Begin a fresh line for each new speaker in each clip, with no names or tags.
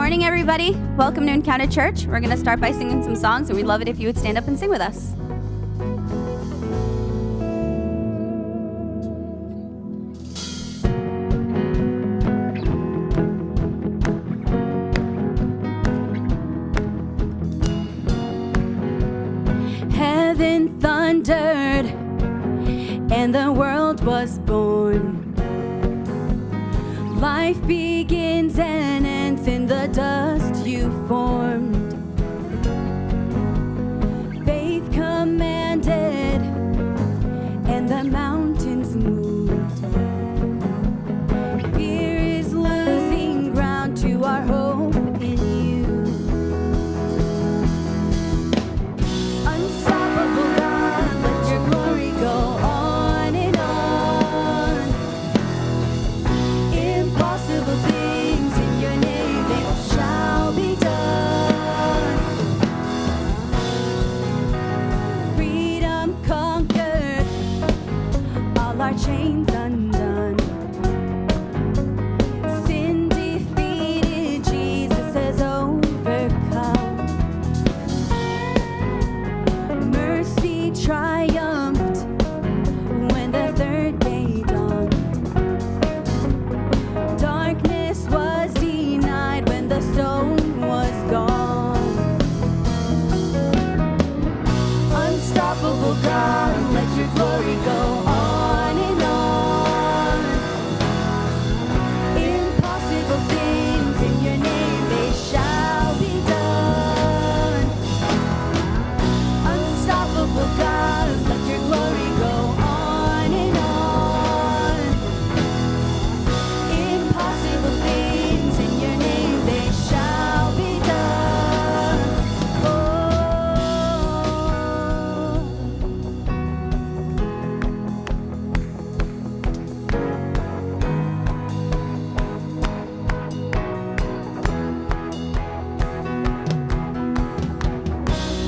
morning, everybody. Welcome to Encounter Church. We're going to start by singing some songs, and we'd love it if you would stand up and sing with us. Heaven thundered, and the world was born. Life begins and ends in the dust you formed. Faith commanded, and the mountains moved. Fear is losing ground to our hope in you. Unstoppable God, let your glory go on and on. Impossible things in your name, they shall be done. Freedom conquered, all our chains undone. Sin defeated, Jesus has overcome. Mercy triumphed when the third day dawned. Darkness was denied when the stone was gone. Unstoppable God, let your glory go on and on. Impossible things in your name, they shall be done. Unstoppable God, let your glory go on and on. Impossible things in your name, they shall be done.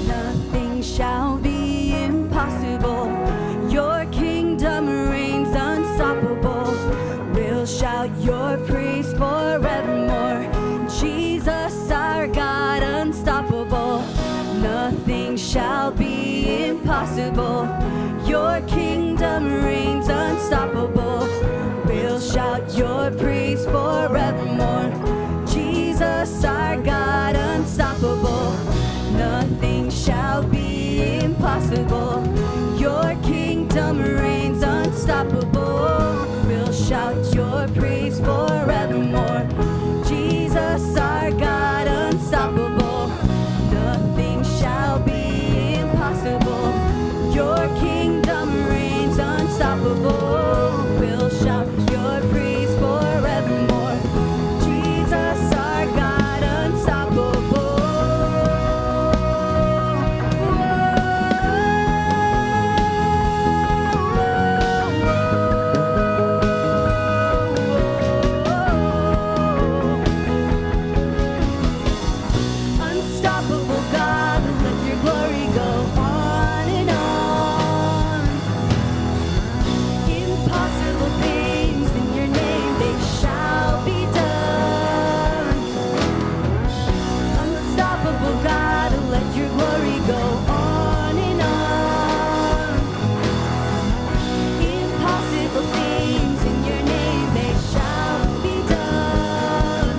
Nothing shall be impossible. Your kingdom reigns unstoppable. We'll shout your praise forevermore. Jesus, our God, unstoppable. Nothing shall be impossible. Your kingdom reigns unstoppable. We'll shout your praise forevermore. Jesus, our God, unstoppable. Nothing shall be impossible. Your kingdom reigns unstoppable. We'll shout your praise forevermore. Jesus, our God, unstoppable. Nothing shall be impossible. Your kingdom reigns unstoppable. We'll shout your praise forevermore. Jesus, our God, unstoppable. Unstoppable God, let your glory go on and on. Impossible things in your name, they shall be done. Unstoppable God, let your glory go on and on. Impossible things in your name, they shall be done.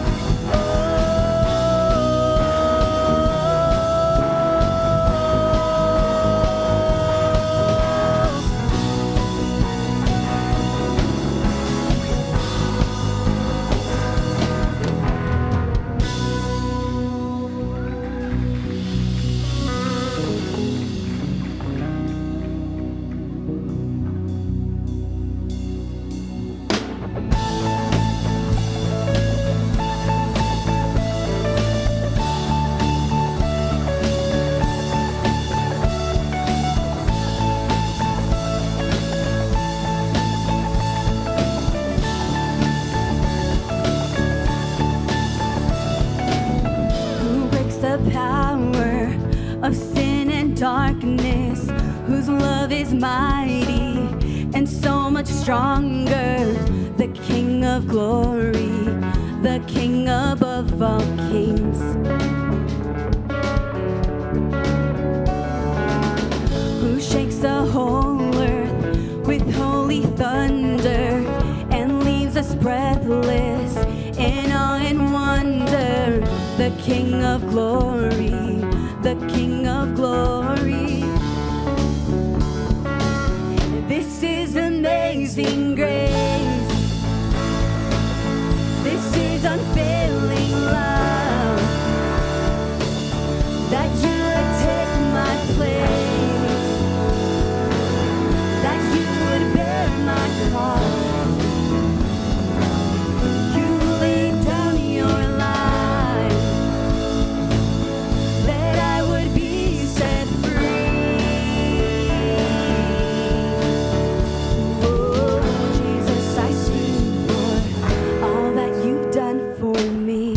Who breaks the power of sin and darkness, whose love is mighty and so much stronger, the King of glory, the King above all kings. and wonder, the King of glory, the King of glory. This is amazing grace. This is unfailing love, that you would take my place, that you would bear my cross. You laid down your life, that I would be set free. Oh, Jesus, I sing for all that you've done for me.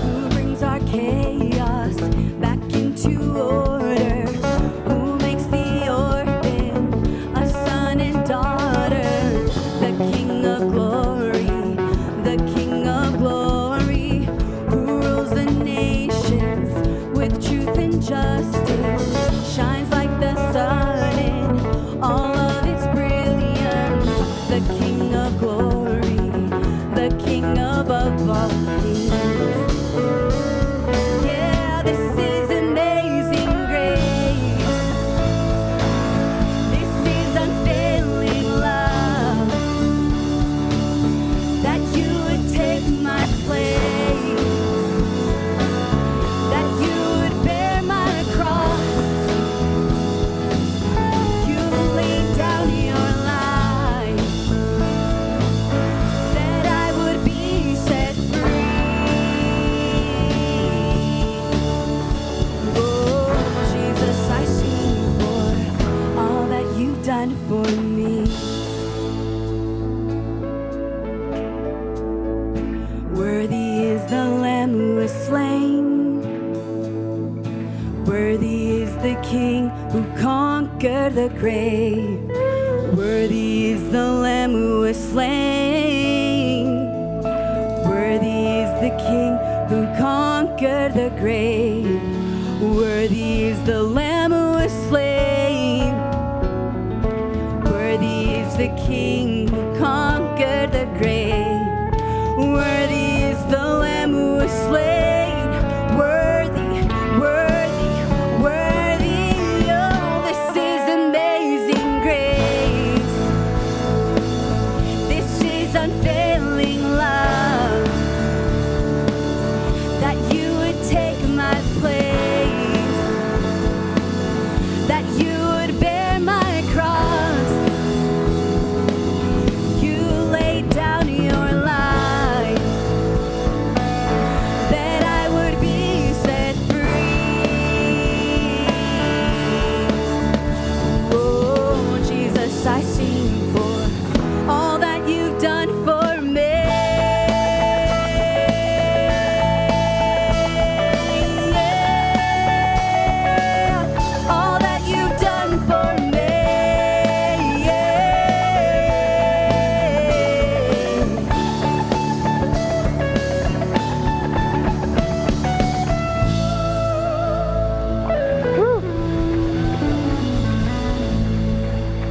Who brings our chaos back into order? Who makes the orphan a son and daughter? The King of glory, the King of glory, who rules the nations with truth and justice, shines like the sun in all of its brilliance. The King of glory, the King above all kings. Yeah, this is amazing grace. This is unfailing love, that you would take my place, that you would bear my cross. You laid down your life, that I would be set free. Oh, Jesus, I sing for all that you've done for me. Worthy is the Lamb who was slain. Worthy is the King who conquered the grave. Worthy is the Lamb who was slain. Worthy is the King who conquered the grave. Worthy is the Lamb who was slain. Worthy is the King who conquered the grave. Worthy is the Lamb who was slain. Worthy, worthy, worthy. Oh, this is amazing grace. This is unfailing love, that you would take my place, that you would bear my cross. You laid down your life, that I would be set free. Oh, Jesus, I sing for all that you've done for me. Yeah, all that you've done for me.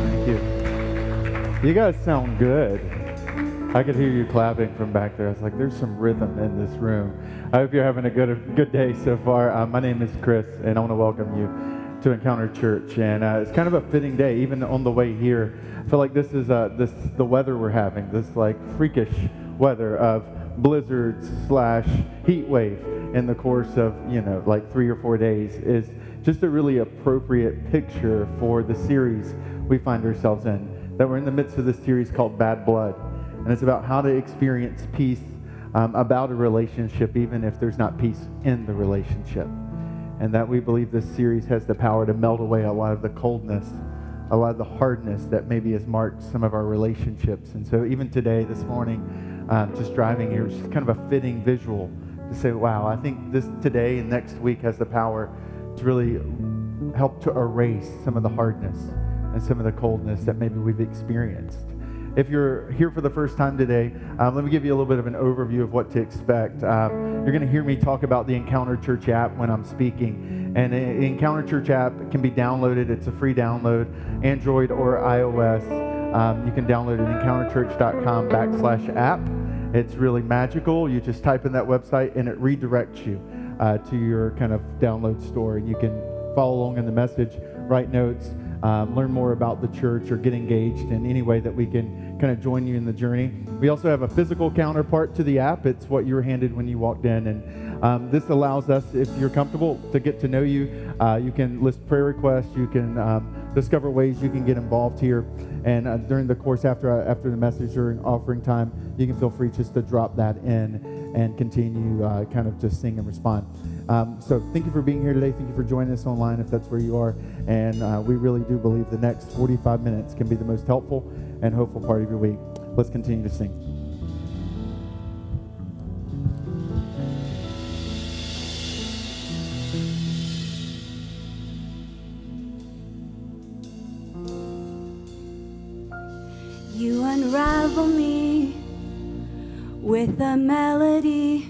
Thank you. You guys sound good. I could hear you clapping from back there. I was like, there's some rhythm in this room. I hope you're having a good day so far. My name is Chris, and I want to welcome you to Encounter Church. And it's kind of a fitting day, even on the way here. I feel like this is the weather we're having, this like freakish weather of blizzards / heat wave in the course of, like 3 or 4 days is just a really appropriate picture for the series we find ourselves in. That we're in the midst of this series called Bad Blood. And it's about how to experience peace about a relationship, even if there's not peace in the relationship. And that we believe this series has the power to melt away a lot of the coldness, a lot of the hardness that maybe has marked some of our relationships. And so even today, this morning, just driving here, it's just kind of a fitting visual to say, wow, I think this today and next week has the power to really help to erase some of the hardness and some of the coldness that maybe we've experienced. if you're here for the first time today, let me give you a little bit of an overview of what to expect. You're going to hear me talk about the Encounter Church app when I'm speaking. And the Encounter Church app can be downloaded. It's a free download, Android or iOS. You can download it at encounterchurch.com/app. It's really magical. You just type in that website and it redirects you to your kind of download store. And you can follow along in the message, write notes, learn more about the church, or get engaged in any way that we can kind of join you in the journey. We also have a physical counterpart to the app. It's what you were handed when you walked in. And this allows us, if you're comfortable, to get to know you. You can list prayer requests. You can discover ways you can get involved here. And during the course after the message, during offering time, you can feel free just to drop that in and continue kind of just sing and respond. So thank you for being here today. Thank you for joining us online if that's where you are. And we really do believe the next 45 minutes can be the most helpful and hopeful part of your week. Let's continue to sing.
You unravel me with a melody.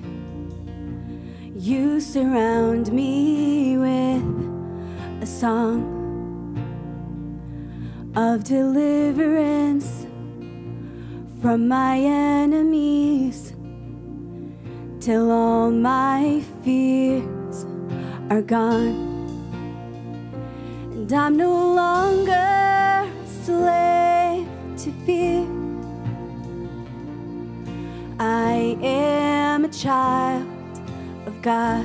You surround me with a song of deliverance from my enemies, till all my fears are gone. And I'm no longer a slave to fear. I am a child of God.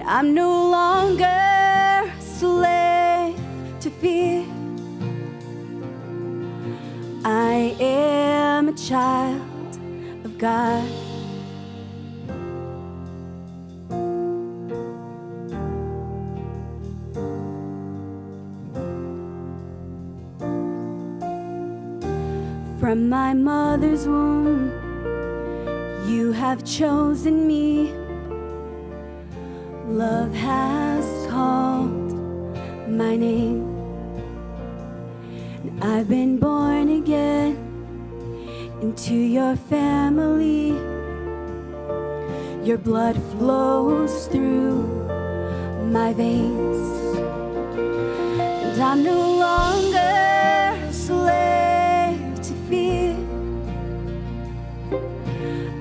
I'm no longer a slave to fear. I am a child of God. From my mother's womb, you have chosen me. Love has called my name. And I've been born again into your family. Your blood flows through my veins. And I'm no longer a slave to fear.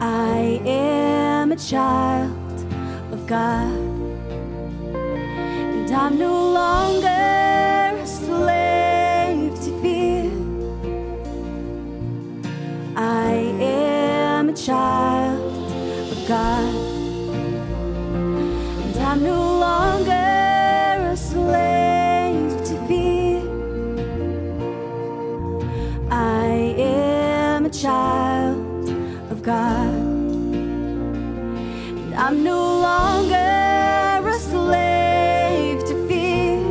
I am a child of God. And I'm no longer a slave to fear. I am a child of God. And I'm no longer a slave to fear. I am a child of God. And I'm no longer a slave to fear.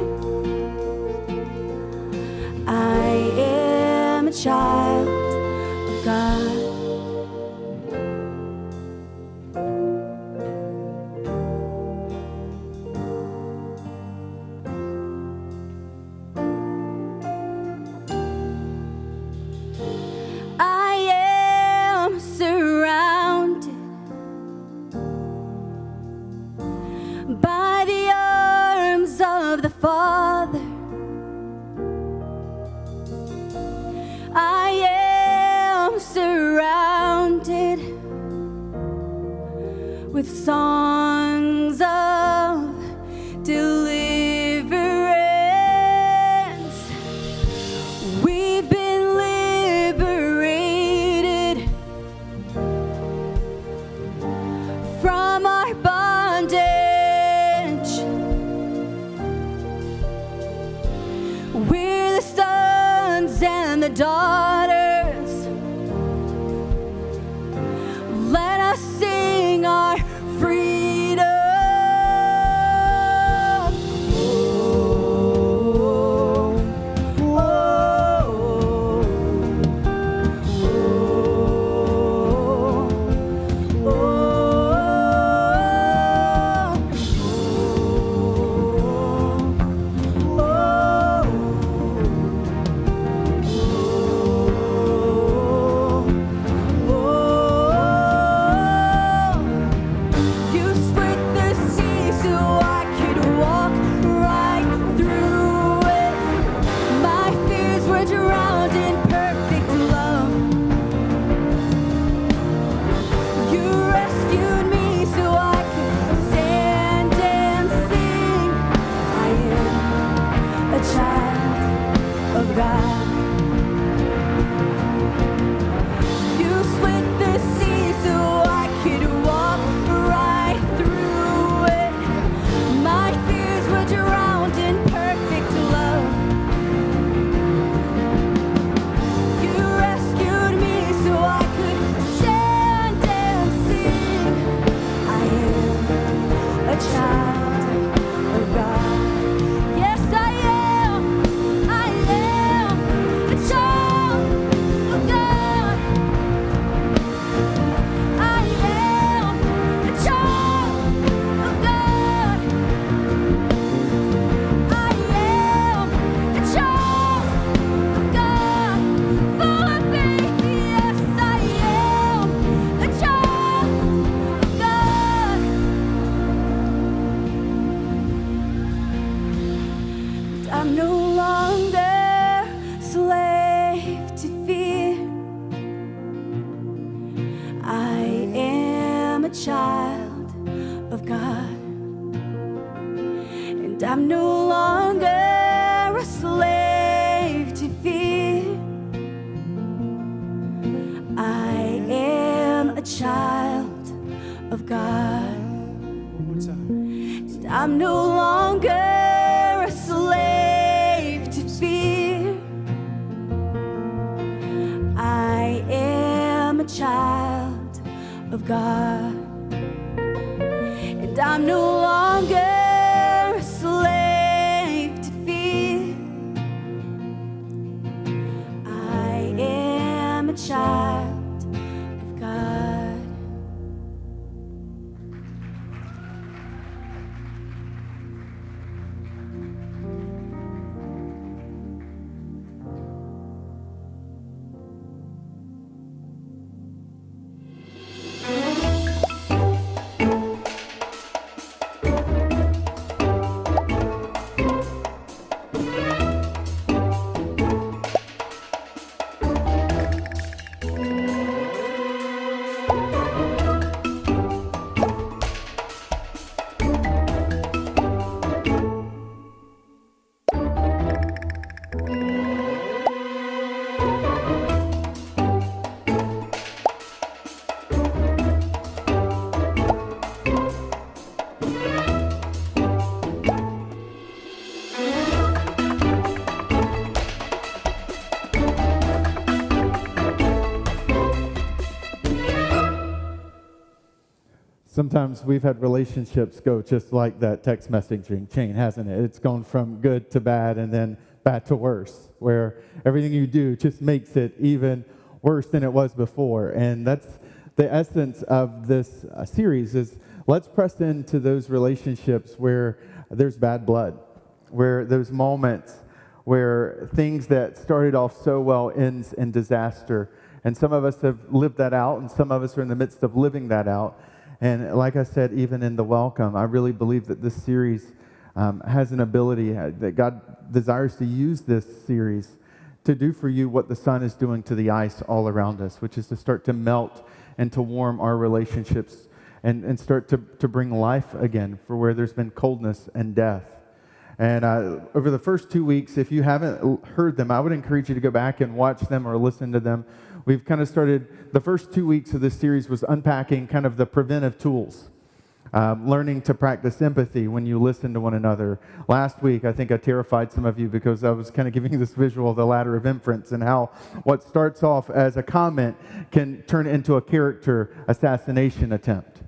I am a child of God. I am surrounded by the arms of the Father. I am surrounded with songs of deliverance. We've been liberated from our bondage. We're the sons and the daughters. Let us sing our freedom. Oh, oh, oh, oh, oh. I'm no longer slave to fear. I am a child of God, and I'm no longer a slave to fear. I am a child of God. And I'm no longer a slave to fear. I am a child of God. And I'm no longer a slave to fear. I am a child of God.
Sometimes we've had relationships go just like that text messaging chain, hasn't it? It's gone from good to bad and then bad to worse, where everything you do just makes it even worse than it was before. And that's the essence of this series is let's press into those relationships where there's bad blood, where those moments where things that started off so well ends in disaster. And some of us have lived that out, and some of us are in the midst of living that out. And like I said, even in the welcome, I really believe that this series has an ability, that God desires to use this series to do for you what the sun is doing to the ice all around us, which is to start to melt and to warm our relationships and start to bring life again for where there's been coldness and death. And over the first 2 weeks, if you haven't heard them, I would encourage you to go back and watch them or listen to them. We've kind of started, the first 2 weeks of this series was unpacking kind of the preventive tools, learning to practice empathy when you listen to one another. Last week, I think I terrified some of you because I was kind of giving this visual of the ladder of inference and how what starts off as a comment can turn into a character assassination attempt.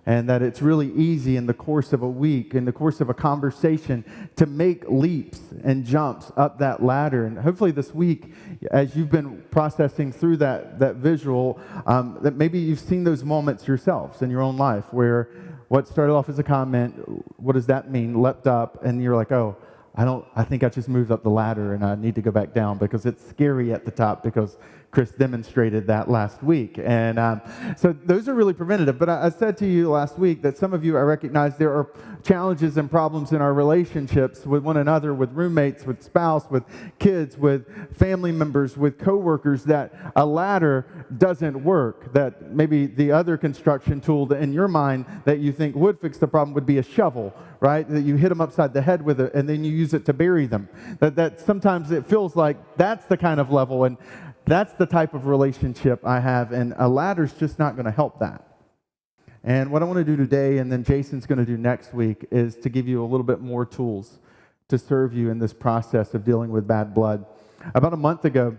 And that it's really easy in the course of a week, in the course of a conversation, to make leaps and jumps up that ladder. And hopefully this week, as you've been processing through that visual, that maybe you've seen those moments yourselves in your own life where what started off as a comment, what does that mean, leapt up, and you're like, oh, I think I just moved up the ladder and I need to go back down because it's scary at the top because Chris demonstrated that last week. And so those are really preventative. But I said to you last week that some of you, I recognize there are challenges and problems in our relationships with one another, with roommates, with spouse, with kids, with family members, with coworkers, that a ladder doesn't work. That maybe the other construction tool that in your mind that you think would fix the problem would be a shovel, right? That you hit them upside the head with it and then you use it to bury them. That sometimes it feels like that's the kind of level, and that's the type of relationship I have, and a ladder's just not going to help that. And what I want to do today, and then Jason's going to do next week, is to give you a little bit more tools to serve you in this process of dealing with bad blood. About a month ago,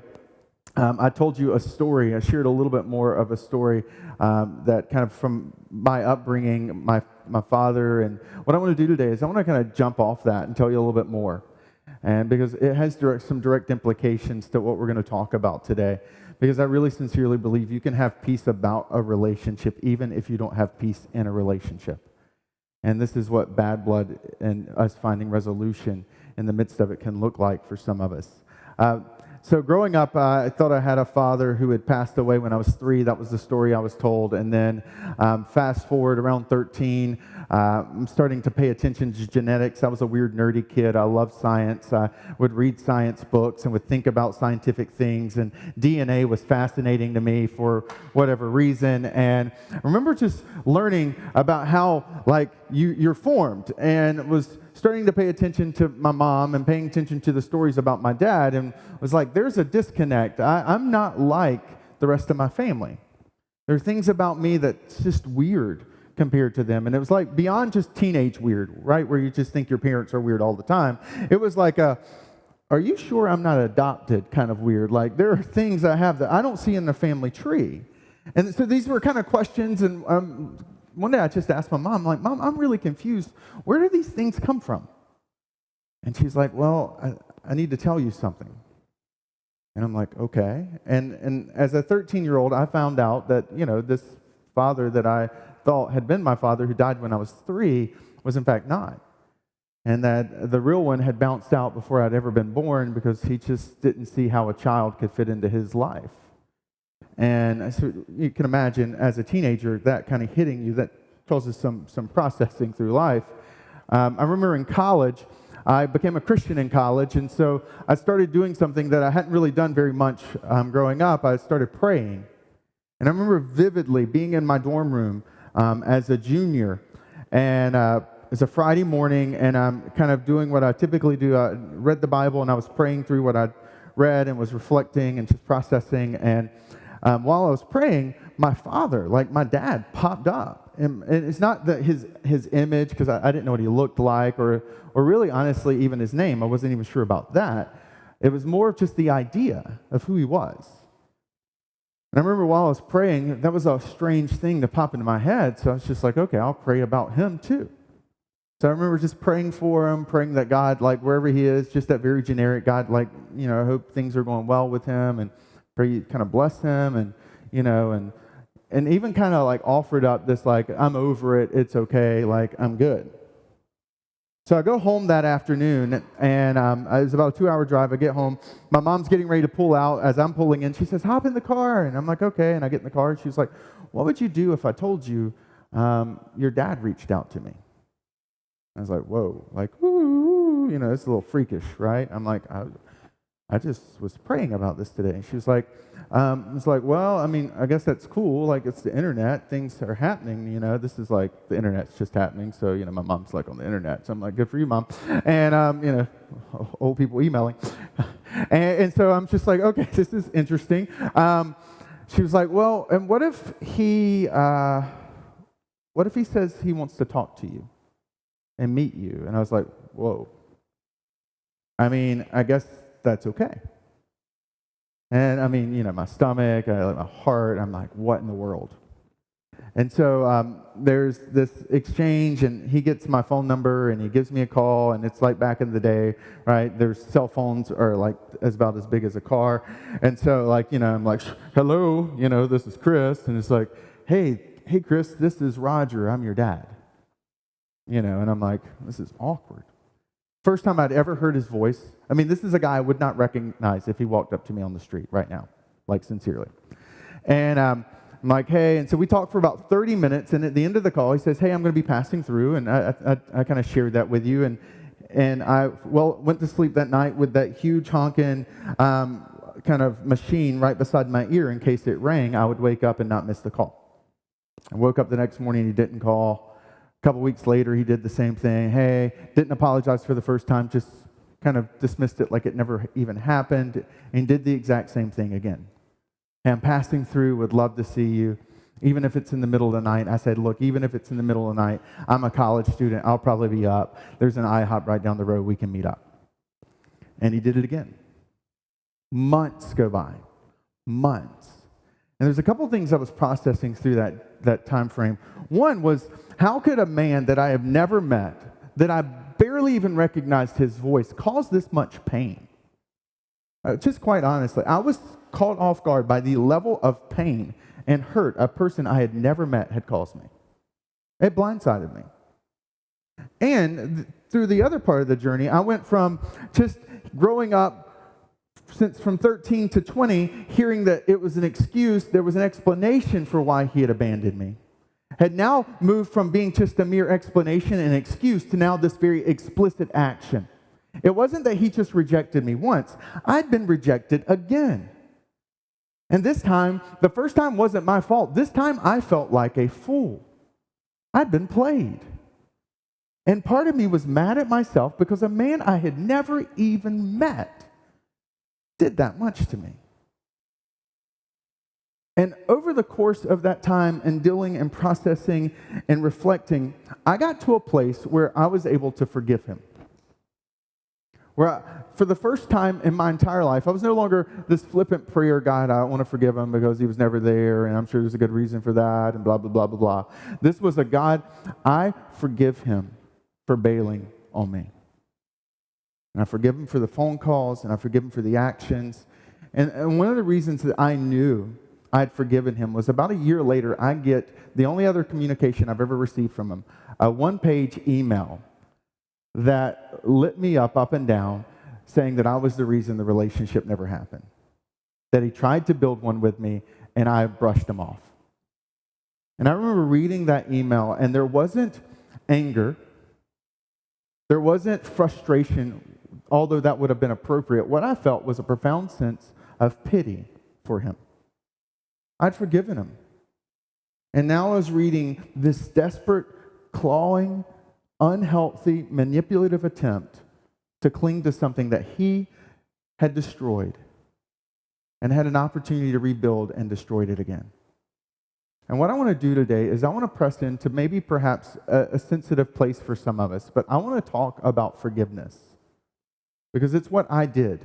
I told you a story. I shared a little bit more of a story that kind of from my upbringing, my father, and what I want to do today is I want to kind of jump off that and tell you a little bit more. And because it has some direct implications to what we're going to talk about today. Because I really sincerely believe you can have peace about a relationship even if you don't have peace in a relationship. And this is what bad blood and us finding resolution in the midst of it can look like for some of us. So growing up, I thought I had a father who had passed away when I was 3. That was the story I was told. And then fast forward around 13, I'm starting to pay attention to genetics. I was a weird, nerdy kid. I loved science. I would read science books and would think about scientific things. And DNA was fascinating to me for whatever reason. And I remember just learning about how, like, you're formed, and was starting to pay attention to my mom and paying attention to the stories about my dad, and was like, there's a disconnect. I'm not like the rest of my family. There are things about me that's just weird compared to them. And it was like beyond just teenage weird, right? Where you just think your parents are weird all the time. It was like are you sure I'm not adopted kind of weird? Like, there are things I have that I don't see in the family tree. And so these were kind of questions, and one day I just asked my mom, like, Mom, I'm really confused. Where do these things come from? And she's like, well, I need to tell you something. And I'm like, okay. And as a 13-year-old, I found out that, this father that I thought had been my father, who died when I was 3, was in fact not. And that the real one had bounced out before I'd ever been born because he just didn't see how a child could fit into his life. And so you can imagine, as a teenager, that kind of hitting you, that causes some processing through life. I remember in college, I became a Christian in college, and so I started doing something that I hadn't really done very much growing up. I started praying. And I remember vividly being in my dorm room as a junior, and it's a Friday morning, and I'm kind of doing what I typically do. I read the Bible, and I was praying through what I'd read and was reflecting and just processing. And while I was praying, my father, like my dad, popped up. And it's not that his image, because I didn't know what he looked like, or really, honestly, even his name. I wasn't even sure about that. It was more of just the idea of who he was. And I remember while I was praying, that was a strange thing to pop into my head. So I was just like, okay, I'll pray about him too. So I remember just praying for him, praying that God, like wherever he is, just that very generic, God, like, I hope things are going well with him, and pray you kind of bless him, and, and even kind of like offered up this, like, I'm over it, it's okay, like, I'm good. So I go home that afternoon, and it was about a 2-hour drive. I get home. My mom's getting ready to pull out. As I'm pulling in, she says, hop in the car. And I'm like, okay. And I get in the car, and she's like, what would you do if I told you your dad reached out to me? I was like, whoa, like, ooh, it's a little freakish, right? I'm like, I just was praying about this today. And she was like, it's like, well, I mean, I guess that's cool. Like, it's the internet. Things are happening, This is like, the internet's just happening. So, my mom's like on the internet. So I'm like, good for you, Mom. And, old people emailing. and so I'm just like, okay, this is interesting. She was like, well, and what if he says he wants to talk to you and meet you? And I was like, whoa. I mean, I guess that's okay. And I mean, my stomach, my heart, I'm like, what in the world? And so there's this exchange, and he gets my phone number, and he gives me a call, and it's like back in the day, right? There's cell phones are like about as big as a car. And so like, I'm like, hello, this is Chris. And it's like, hey, Chris, this is Roger. I'm your dad. And I'm like, this is awkward. First time I'd ever heard his voice. I mean, this is a guy I would not recognize if he walked up to me on the street right now, like sincerely. And I'm like, hey, and so we talked for about 30 minutes, and at the end of the call, he says, hey, I'm going to be passing through, and I kind of shared that with you, and I went to sleep that night with that huge honking kind of machine right beside my ear in case it rang. I would wake up and not miss the call. I woke up the next morning, and he didn't call. A couple weeks later, he did the same thing. Hey, didn't apologize for the first time, just kind of dismissed it like it never even happened, and did the exact same thing again. Hey, I'm passing through, would love to see you. Even if it's in the middle of the night, I said, look, even if it's in the middle of the night, I'm a college student, I'll probably be up. There's an IHOP right down the road, we can meet up. And he did it again. Months go by. Months. And there's a couple of things I was processing through that time frame. One was, how could a man that I have never met, that I barely even recognized his voice, cause this much pain? Just quite honestly, I was caught off guard by the level of pain and hurt a person I had never met had caused me. It blindsided me. And through the other part of the journey, I went from just growing up since from 13 to 20, hearing that it was an excuse, there was an explanation for why he had abandoned me, had now moved from being just a mere explanation and excuse to now this very explicit action. It wasn't that he just rejected me once. I'd been rejected again. And this time, the first time wasn't my fault. This time I felt like a fool. I'd been played. And part of me was mad at myself because a man I had never even met did that much to me. And over the course of that time and dealing and processing and reflecting, I got to a place where I was able to forgive him. For the first time in my entire life, I was no longer this flippant prayer guy. I don't want to forgive him because he was never there, and I'm sure there's a good reason for that, and blah, blah, blah, blah, blah. This was a God, I forgive him for bailing on me. And I forgive him for the phone calls, and I forgive him for the actions. And one of the reasons that I knew I'd forgiven him was about a year later, I get the only other communication I've ever received from him, a one-page email that lit me up and down, saying that I was the reason the relationship never happened. That he tried to build one with me, and I brushed him off. And I remember reading that email, and there wasn't anger, there wasn't frustration, although that would have been appropriate. What I felt was a profound sense of pity for him. I'd forgiven him. And now I was reading this desperate, clawing, unhealthy, manipulative attempt to cling to something that he had destroyed and had an opportunity to rebuild and destroyed it again. And what I want to do today is I want to press into maybe perhaps a sensitive place for some of us, but I want to talk about forgiveness because it's what I did.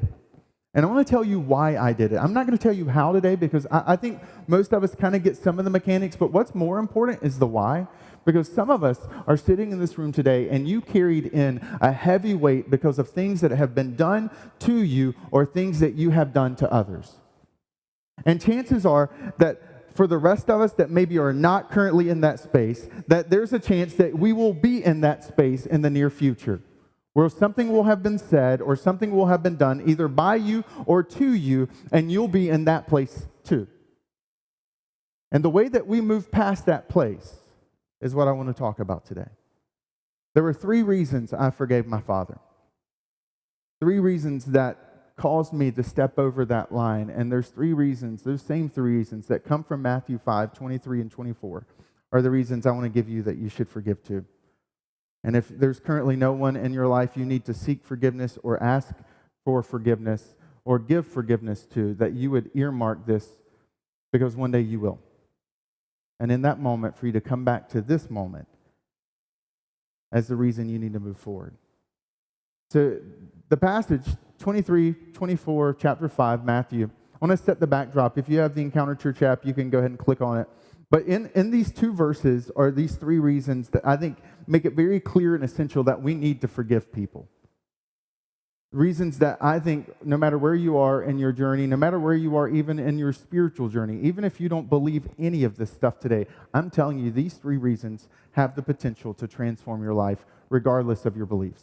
And I want to tell you why I did it. I'm not going to tell you how today because I think most of us kind of get some of the mechanics, but what's more important is the why. Because some of us are sitting in this room today and you carried in a heavy weight because of things that have been done to you or things that you have done to others. And chances are that for the rest of us that maybe are not currently in that space, that there's a chance that we will be in that space in the near future, where something will have been said or something will have been done either by you or to you, and you'll be in that place too. And the way that we move past that place is what I want to talk about today. There were 3 reasons I forgave my father. 3 reasons that caused me to step over that line. And there's 3 reasons, those same 3 reasons that come from Matthew 5, 23 and 24 are the reasons I want to give you that you should forgive too. And if there's currently no one in your life you need to seek forgiveness or ask for forgiveness or give forgiveness to, that you would earmark this because one day you will. And in that moment, for you to come back to this moment as the reason you need to move forward. So the passage, 23, 24, chapter 5, Matthew, I want to set the backdrop. If you have the Encounter Church app, you can go ahead and click on it. But in these 2 verses are these 3 reasons that I think make it very clear and essential that we need to forgive people. Reasons that I think no matter where you are in your journey, no matter where you are even in your spiritual journey, even if you don't believe any of this stuff today, I'm telling you these 3 reasons have the potential to transform your life regardless of your beliefs.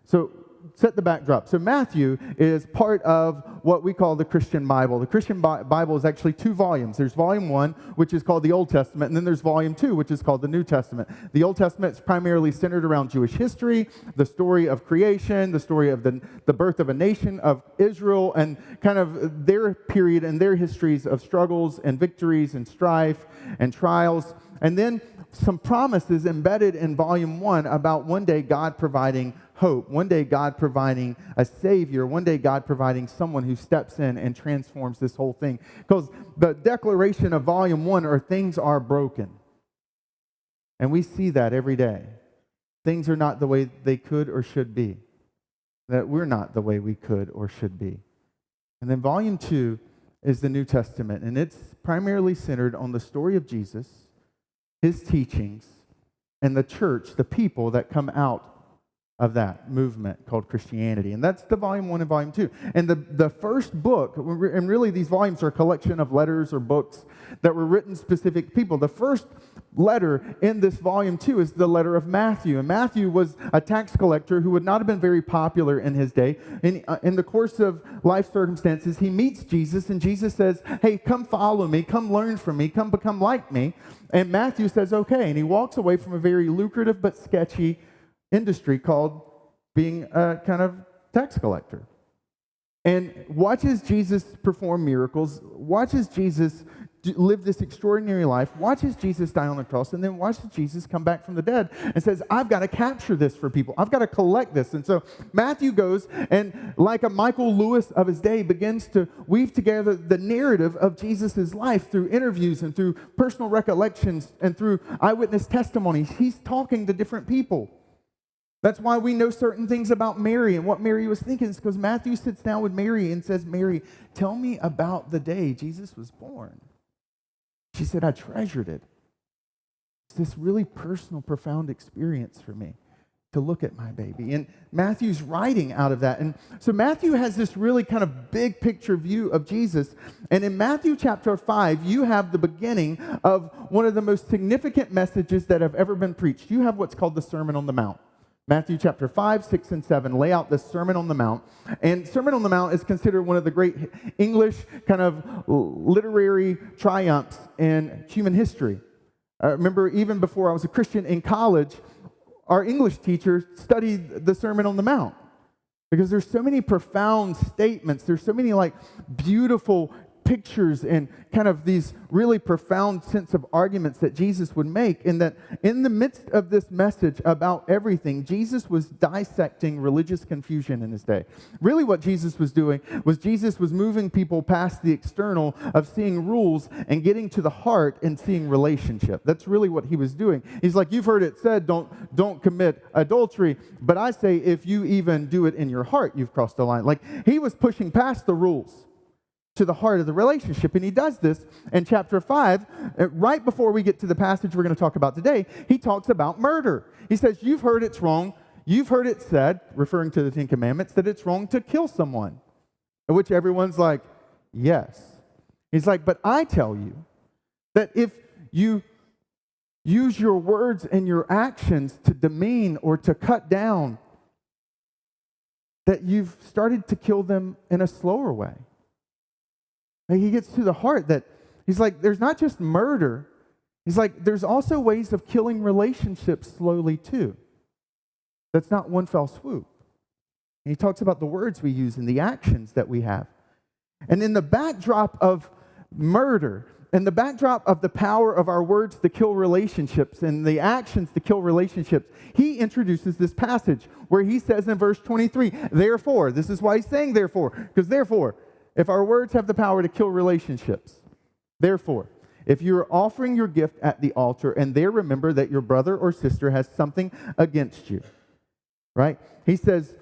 So set the backdrop. So Matthew is part of what we call the Christian Bible. The Christian Bible is actually 2 volumes. There's volume 1, which is called the Old Testament, and then there's volume 2, which is called the New Testament. The Old Testament is primarily centered around Jewish history, the story of creation, the story of the birth of a nation of Israel, and kind of their period and their histories of struggles and victories and strife and trials. And then some promises embedded in volume 1 about one day God providing hope, one day God providing a Savior, one day God providing someone who steps in and transforms this whole thing. Because the declaration of volume 1 are things are broken. And we see that every day. Things are not the way they could or should be. That we're not the way we could or should be. And then volume 2 is the New Testament, and it's primarily centered on the story of Jesus, his teachings, and the church, the people that come out of that movement called Christianity. And that's the volume 1 and volume 2. And the first book, and really these volumes are a collection of letters or books that were written specific people. The first letter in this volume 2 is the letter of Matthew. And Matthew was a tax collector who would not have been very popular in his day. In the course of life circumstances, he meets Jesus, and Jesus says, hey, come follow me, come learn from me, come become like me. And Matthew says, okay. And he walks away from a very lucrative but sketchy industry called being a kind of tax collector, and watches Jesus perform miracles, watches Jesus live this extraordinary life, watches Jesus die on the cross, and then watches Jesus come back from the dead and says, I've got to capture this for people. I've got to collect this. And so Matthew goes and, like a Michael Lewis of his day, begins to weave together the narrative of Jesus' life through interviews and through personal recollections and through eyewitness testimonies. He's talking to different people. That's why we know certain things about Mary and what Mary was thinking. It's because Matthew sits down with Mary and says, Mary, tell me about the day Jesus was born. She said, I treasured it. It's this really personal, profound experience for me to look at my baby. And Matthew's writing out of that. And so Matthew has this really kind of big picture view of Jesus. And in Matthew chapter 5, you have the beginning of one of the most significant messages that have ever been preached. You have what's called the Sermon on the Mount. Matthew chapter 5, 6, and 7 lay out the Sermon on the Mount. And Sermon on the Mount is considered one of the great English kind of literary triumphs in human history. I remember even before I was a Christian in college, our English teacher studied the Sermon on the Mount because there's so many profound statements. There's so many like beautiful pictures and kind of these really profound sense of arguments that Jesus would make, and that in the midst of this message about everything, Jesus was dissecting religious confusion in his day. Really what Jesus was doing was Jesus was moving people past the external of seeing rules and getting to the heart and seeing relationship. That's really what he was doing. He's like, you've heard it said, don't commit adultery, but I say if you even do it in your heart, you've crossed the line. Like, he was pushing past the rules to the heart of the relationship. And he does this in chapter 5. Right before we get to the passage we're going to talk about today, he talks about murder. He says, you've heard it's wrong. You've heard it said, referring to the Ten Commandments, that it's wrong to kill someone. At which everyone's like, yes. He's like, but I tell you that if you use your words and your actions to demean or to cut down, that you've started to kill them in a slower way. And he gets to the heart that he's like, there's not just murder. He's like, there's also ways of killing relationships slowly too. That's not one fell swoop. And he talks about the words we use and the actions that we have. And in the backdrop of murder, and the backdrop of the power of our words to kill relationships and the actions to kill relationships, he introduces this passage where he says in verse 23, therefore, this is why he's saying therefore, because therefore, if our words have the power to kill relationships, therefore, if you're offering your gift at the altar and there remember that your brother or sister has something against you, right? He says,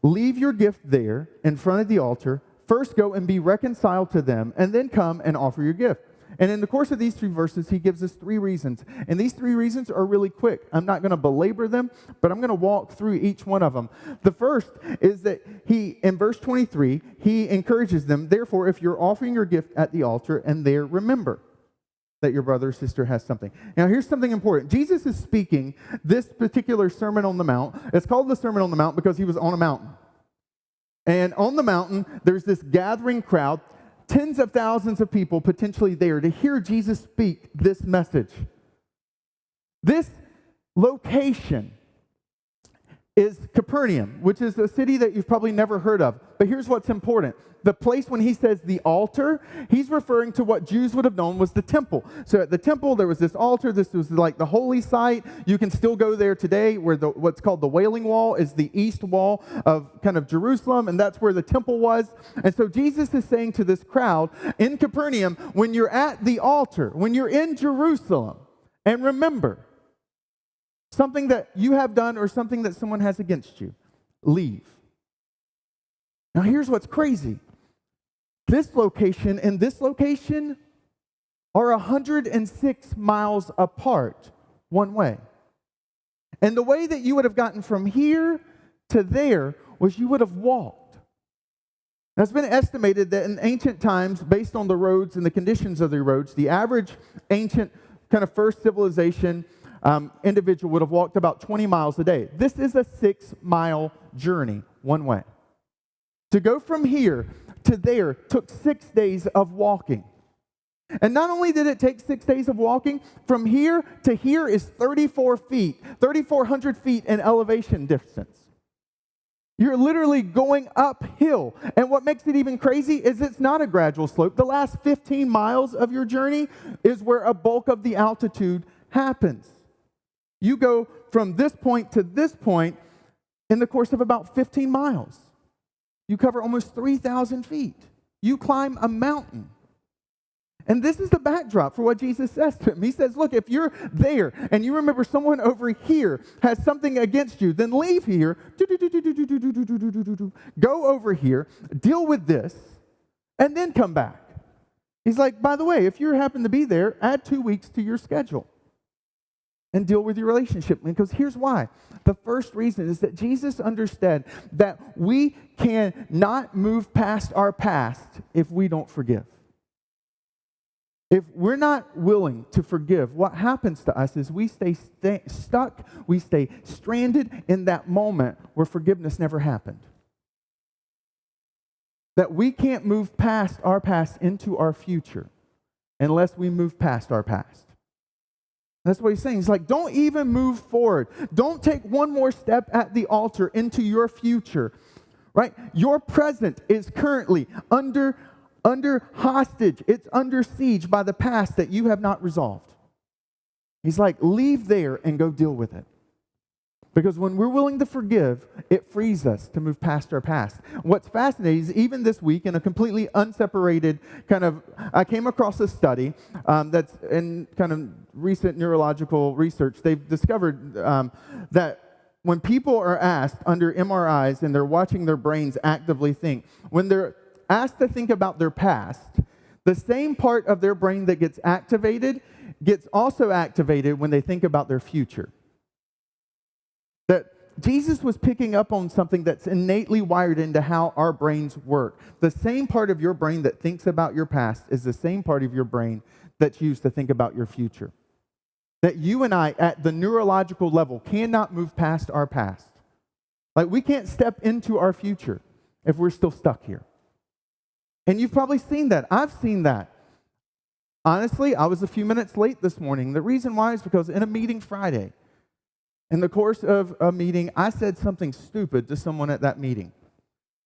leave your gift there in front of the altar, first go and be reconciled to them, and then come and offer your gift. And in the course of these 3 verses, he gives us 3 reasons. And these 3 reasons are really quick. I'm not going to belabor them, but I'm going to walk through each one of them. The first is that in verse 23, he encourages them, therefore, if you're offering your gift at the altar and there remember that your brother or sister has something. Now, here's something important. Jesus is speaking this particular Sermon on the Mount. It's called the Sermon on the Mount because he was on a mountain. And on the mountain, there's this gathering crowd, tens of thousands of people potentially there to hear Jesus speak this message. This location is Capernaum, which is a city that you've probably never heard of. But here's what's important. The place when he says the altar, he's referring to what Jews would have known was the temple. So at the temple, there was this altar. This was like the holy site. You can still go there today where what's called the Wailing Wall is the east wall of kind of Jerusalem, and that's where the temple was. And so Jesus is saying to this crowd in Capernaum, when you're at the altar, when you're in Jerusalem, and remember, something that you have done or something that someone has against you, leave. Now here's what's crazy. This location and this location are 106 miles apart one way. And the way that you would have gotten from here to there was you would have walked. Now, it's been estimated that in ancient times, based on the roads and the conditions of the roads, the average ancient kind of first civilization individual would have walked about 20 miles a day. This is a 6-mile journey one way. To go from here to there took 6 days of walking. And not only did it take 6 days of walking, from here to here is 34 feet, 3,400 feet in elevation distance. You're literally going uphill. And what makes it even crazy is it's not a gradual slope. The last 15 miles of your journey is where a bulk of the altitude happens. You go from this point to this point in the course of about 15 miles. You cover almost 3,000 feet. You climb a mountain. And this is the backdrop for what Jesus says to him. He says, look, if you're there and you remember someone over here has something against you, then leave here, go over here, deal with this, and then come back. He's like, by the way, if you happen to be there, add 2 weeks to your schedule and deal with your relationship. Because here's why. The first reason is that Jesus understood that we cannot move past our past if we don't forgive. If we're not willing to forgive, what happens to us is we stay stuck, we stay stranded in that moment where forgiveness never happened. That we can't move past our past into our future unless we move past our past. That's what he's saying. He's like, don't even move forward. Don't take one more step at the altar into your future, right? Your present is currently under hostage. It's under siege by the past that you have not resolved. He's like, leave there and go deal with it. Because when we're willing to forgive, it frees us to move past our past. What's fascinating is even this week, in a completely unseparated kind of, I came across a study that's in kind of recent neurological research. They've discovered that when people are asked under MRIs and they're watching their brains actively think, when they're asked to think about their past, the same part of their brain that gets activated gets also activated when they think about their future. That Jesus was picking up on something that's innately wired into how our brains work. The same part of your brain that thinks about your past is the same part of your brain that's used to think about your future. That you and I, at the neurological level, cannot move past our past. Like, we can't step into our future if we're still stuck here. And you've probably seen that. I've seen that. Honestly, I was a few minutes late this morning. The reason why is because in a meeting Friday, in the course of a meeting, I said something stupid to someone at that meeting.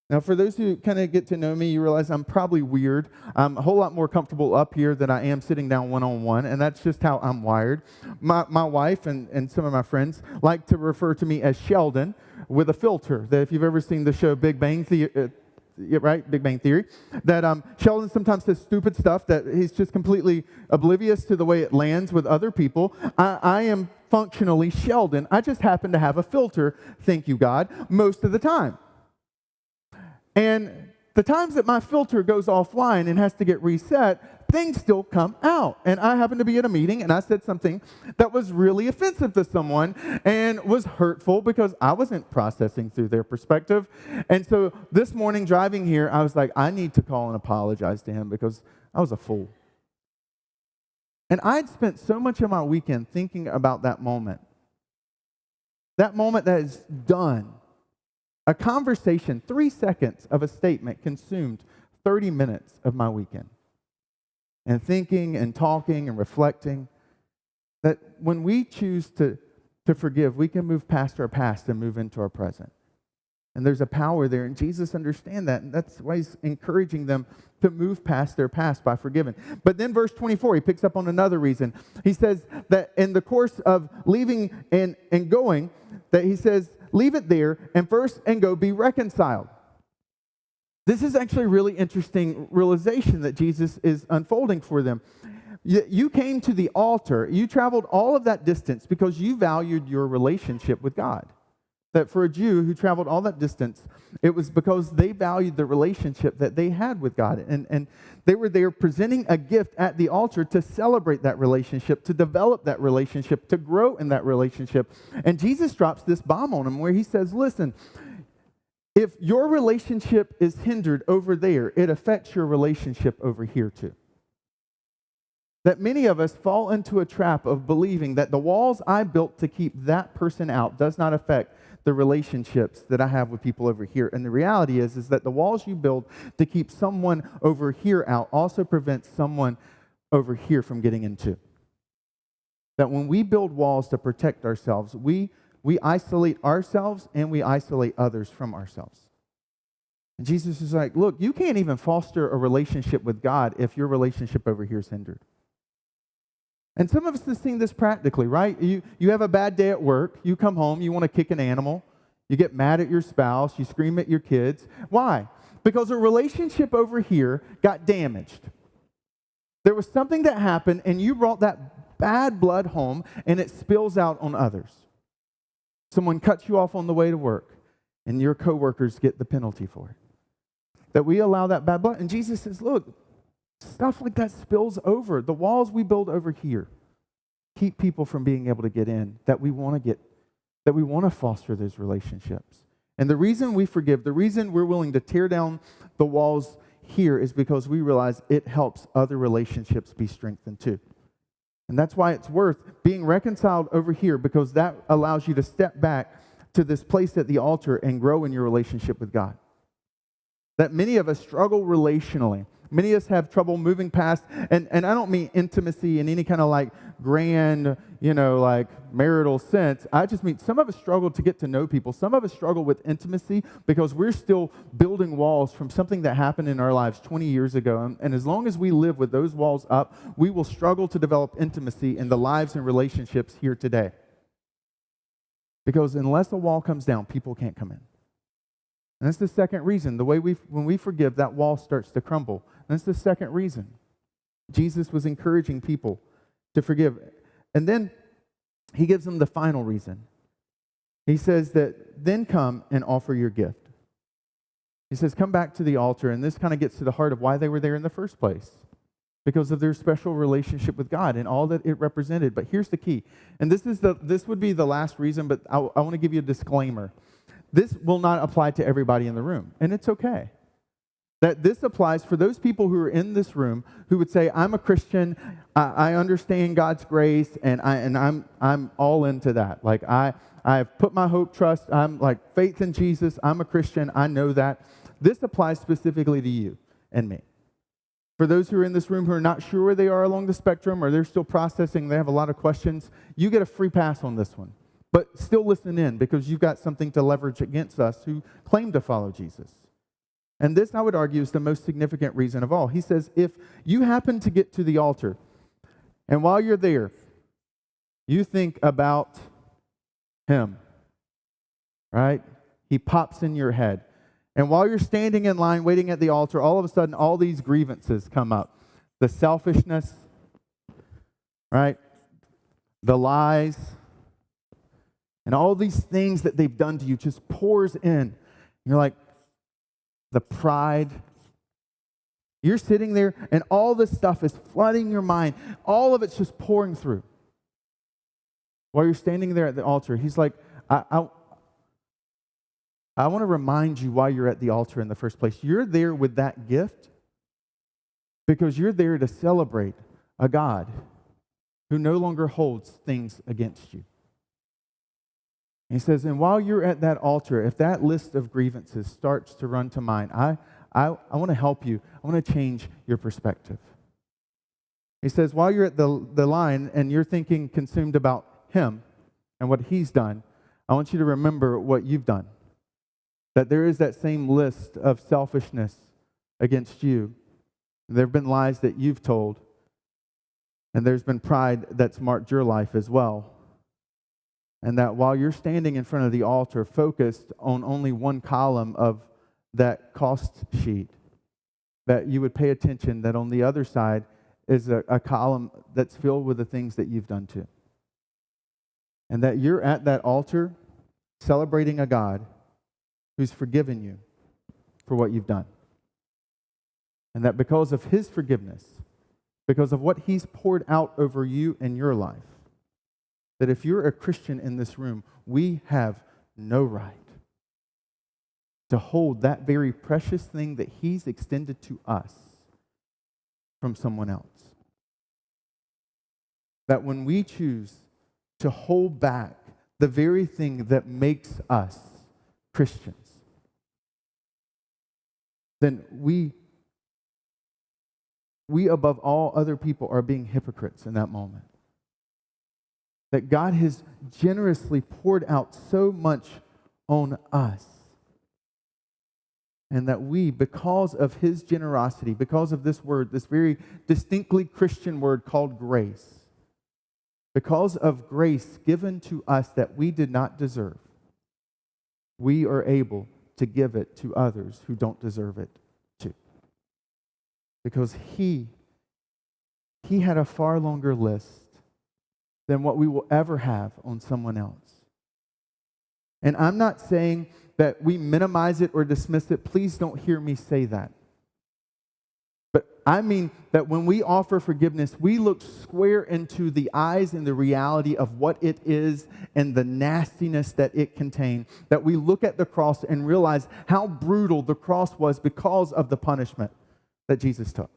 Now, for those who kind of get to know me, you realize I'm probably weird. I'm a whole lot more comfortable up here than I am sitting down one-on-one, and that's just how I'm wired. My wife and some of my friends like to refer to me as Sheldon with a filter. That if you've ever seen the show Big Bang Theory, right? Big Bang Theory. That Sheldon sometimes says stupid stuff that he's just completely oblivious to the way it lands with other people. I am functionally Sheldon. I just happen to have a filter, thank you God, most of the time. And the times that my filter goes offline and has to get reset, things still come out. And I happened to be at a meeting and I said something that was really offensive to someone and was hurtful because I wasn't processing through their perspective. And so this morning driving here, I was like, I need to call and apologize to him because I was a fool. And I'd spent so much of my weekend thinking about that moment. That moment that is done. A conversation, 3 seconds of a statement consumed 30 minutes of my weekend. And thinking and talking and reflecting that when we choose to forgive, we can move past our past and move into our present. And there's a power there, and Jesus understands that, and that's why he's encouraging them to move past their past by forgiving. But then verse 24, he picks up on another reason. He says that in the course of leaving and going, that he says, leave it there, and first and go be reconciled. This is actually a really interesting realization that Jesus is unfolding for them. You came to the altar, you traveled all of that distance because you valued your relationship with God. That for a Jew who traveled all that distance, it was because they valued the relationship that they had with God. And they were there presenting a gift at the altar to celebrate that relationship, to develop that relationship, to grow in that relationship. And Jesus drops this bomb on them where he says, listen, if your relationship is hindered over there, it affects your relationship over here too. That many of us fall into a trap of believing that the walls I built to keep that person out does not affect the relationships that I have with people over here. And the reality is that the walls you build to keep someone over here out also prevents someone over here from getting into. That when we build walls to protect ourselves, we isolate ourselves and we isolate others from ourselves. And Jesus is like, look, you can't even foster a relationship with God if your relationship over here is hindered. And some of us have seen this practically, right? You have a bad day at work, you come home, you want to kick an animal, you get mad at your spouse, you scream at your kids. Why? Because a relationship over here got damaged. There was something that happened and you brought that bad blood home and it spills out on others. Someone cuts you off on the way to work and your coworkers get the penalty for it. That we allow that bad blood. And Jesus says, look, stuff like that spills over. The walls we build over here keep people from being able to get in, that we want to foster those relationships. And the reason we forgive, the reason we're willing to tear down the walls here is because we realize it helps other relationships be strengthened too. And that's why it's worth being reconciled over here, because that allows you to step back to this place at the altar and grow in your relationship with God. That many of us struggle relationally. Many of us have trouble moving past, and I don't mean intimacy in any kind of like grand, like marital sense. I just mean some of us struggle to get to know people. Some of us struggle with intimacy because we're still building walls from something that happened in our lives 20 years ago. And as long as we live with those walls up, we will struggle to develop intimacy in the lives and relationships here today. Because unless a wall comes down, people can't come in. And that's the second reason. When we forgive, that wall starts to crumble. And that's the second reason. Jesus was encouraging people to forgive. And then he gives them the final reason. He says that then come and offer your gift. He says, come back to the altar. And this kind of gets to the heart of why they were there in the first place. Because of their special relationship with God and all that it represented. But here's the key. And this would be the last reason, but I want to give you a disclaimer. This will not apply to everybody in the room, and it's okay. That this applies for those people who are in this room who would say, I'm a Christian, I understand God's grace, and I'm all into that. Like I've put my hope, trust, I'm like faith in Jesus, I'm a Christian, I know that. This applies specifically to you and me. For those who are in this room who are not sure where they are along the spectrum, or they're still processing, they have a lot of questions, you get a free pass on this one. But still listen in, because you've got something to leverage against us who claim to follow Jesus. And this, I would argue, is the most significant reason of all. He says, if you happen to get to the altar, and while you're there, you think about him, right? He pops in your head. And while you're standing in line waiting at the altar, all of a sudden, all these grievances come up. The selfishness, right? The lies, and all these things that they've done to you just pours in. And you're like, the pride. You're sitting there and all this stuff is flooding your mind. All of it's just pouring through. While you're standing there at the altar, he's like, I want to remind you why you're at the altar in the first place. You're there with that gift because you're there to celebrate a God who no longer holds things against you. He says, and while you're at that altar, if that list of grievances starts to run to mind, I want to help you. I want to change your perspective. He says, while you're at the line and you're thinking consumed about him and what he's done, I want you to remember what you've done. That there is that same list of selfishness against you. There have been lies that you've told, and there's been pride that's marked your life as well. And that while you're standing in front of the altar, focused on only one column of that cost sheet, that you would pay attention that on the other side is a column that's filled with the things that you've done too. And that you're at that altar celebrating a God who's forgiven you for what you've done. And that because of his forgiveness, because of what he's poured out over you and your life, that if you're a Christian in this room, we have no right to hold that very precious thing that he's extended to us from someone else. That when we choose to hold back the very thing that makes us Christians, then we above all other people are being hypocrites in that moment. That God has generously poured out so much on us. And that we, because of his generosity, because of this word, this very distinctly Christian word called grace, because of grace given to us that we did not deserve, we are able to give it to others who don't deserve it too. Because he had a far longer list than what we will ever have on someone else. And I'm not saying that we minimize it or dismiss it. Please don't hear me say that. But I mean that when we offer forgiveness, we look square into the eyes and the reality of what it is and the nastiness that it contained. That we look at the cross and realize how brutal the cross was because of the punishment that Jesus took.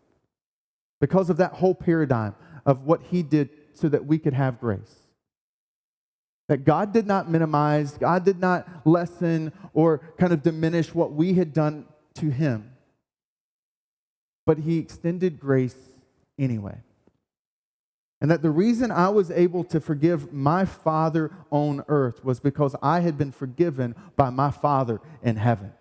Because of that whole paradigm of what he did so that we could have grace. That God did not minimize, God did not lessen or kind of diminish what we had done to him. But he extended grace anyway. And that the reason I was able to forgive my Father on earth was because I had been forgiven by my Father in heaven.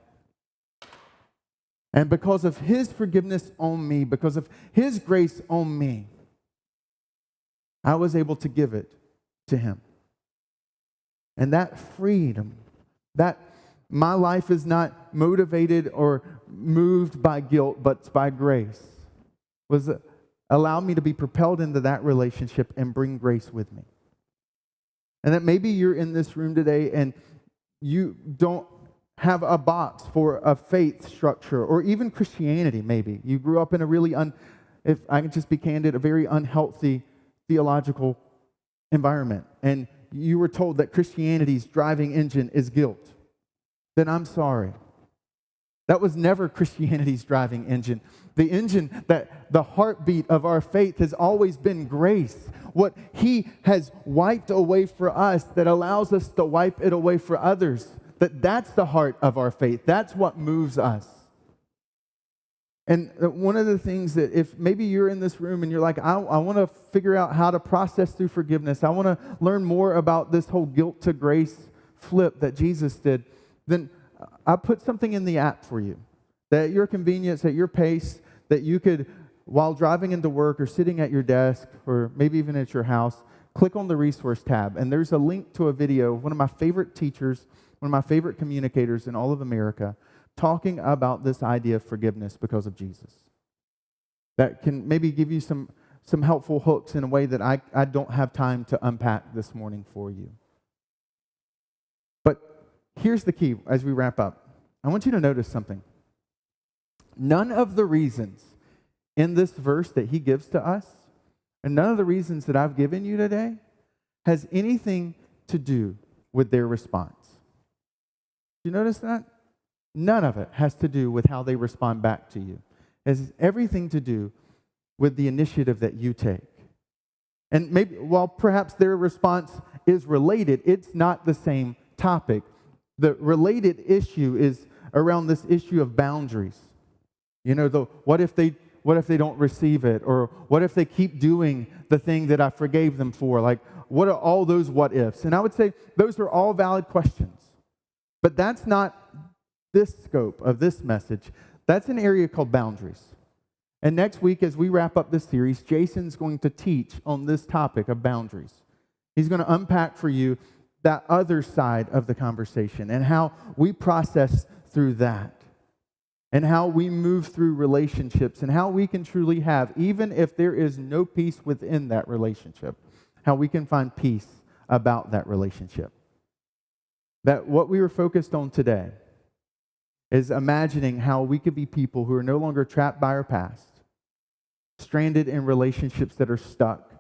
And because of his forgiveness on me, because of his grace on me, I was able to give it to him. And that freedom, that my life is not motivated or moved by guilt, but by grace, was allow me to be propelled into that relationship and bring grace with me. And that maybe you're in this room today and you don't have a box for a faith structure or even Christianity maybe. You grew up in a really, if I can just be candid, a very unhealthy theological environment. And you were told that Christianity's driving engine is guilt. Then I'm sorry. That was never Christianity's driving engine. The engine, that the heartbeat of our faith has always been grace. What he has wiped away for us that allows us to wipe it away for others. That's the heart of our faith. That's what moves us. And one of the things that if maybe you're in this room and you're like, I want to figure out how to process through forgiveness. I want to learn more about this whole guilt to grace flip that Jesus did. Then I put something in the app for you that at your convenience, at your pace, that you could, while driving into work or sitting at your desk or maybe even at your house, click on the resource tab. And there's a link to a video, one of my favorite teachers, one of my favorite communicators in all of America, talking about this idea of forgiveness because of Jesus. That can maybe give you some helpful hooks in a way that I don't have time to unpack this morning for you. But here's the key as we wrap up. I want you to notice something. None of the reasons in this verse that he gives to us, and none of the reasons that I've given you today, has anything to do with their response. Do you notice that? None of it has to do with how they respond back to you. It has everything to do with the initiative that you take. And maybe, while perhaps their response is related, it's not the same topic. The related issue is around this issue of boundaries. You know, what if they don't receive it? Or what if they keep doing the thing that I forgave them for? Like, what are all those what ifs? And I would say those are all valid questions. But that's not this scope of this message. That's an area called boundaries. And next week, as we wrap up this series, Jason's going to teach on this topic of boundaries. He's going to unpack for you that other side of the conversation and how we process through that and how we move through relationships and how we can truly have, even if there is no peace within that relationship, how we can find peace about that relationship. That what we were focused on today is imagining how we could be people who are no longer trapped by our past, stranded in relationships that are stuck,